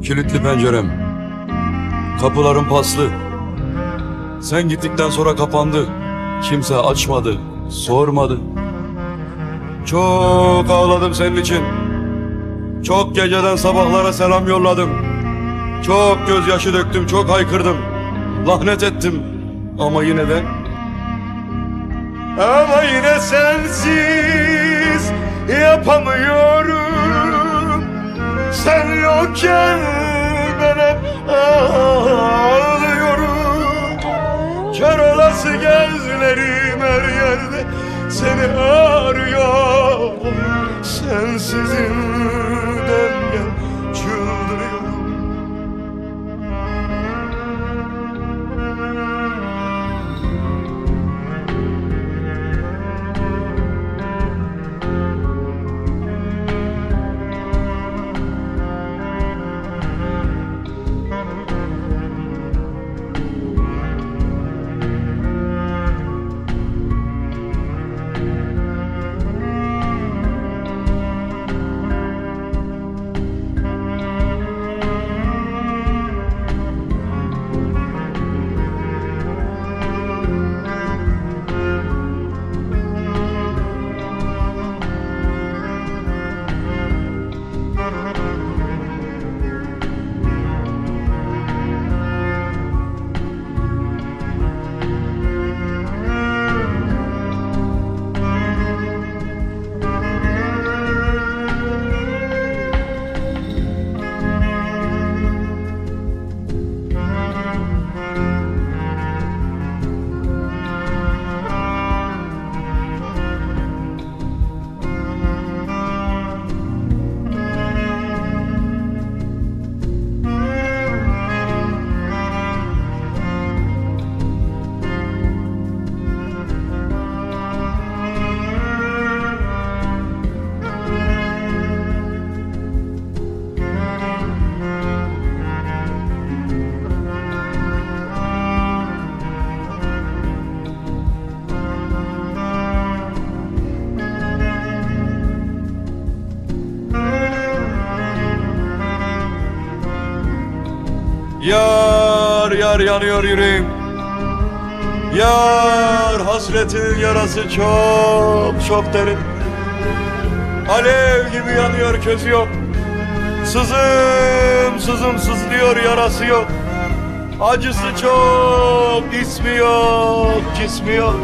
Kilitli pencerem, kapılarım paslı. Sen gittikten sonra kapandı. Kimse açmadı, sormadı. Çok ağladım senin için. Çok geceden sabahlara selam yolladım. Çok gözyaşı döktüm, çok haykırdım. Lahnet ettim ama yine de... Ama yine sensiz yapamıyorum. Sen yokken ben hep ağlıyorum. Kör olası gözlerim her yerde seni arıyor. Sensizim dön gel, çıldırıyorum. Yar yar yanıyor yüreğim. Yar hasretinin yarası çok çok derin. Alev gibi yanıyor, közü yok. Sızım sızım sızlıyor, yarası yok. Acısı çok, ismi yok, cismi yok.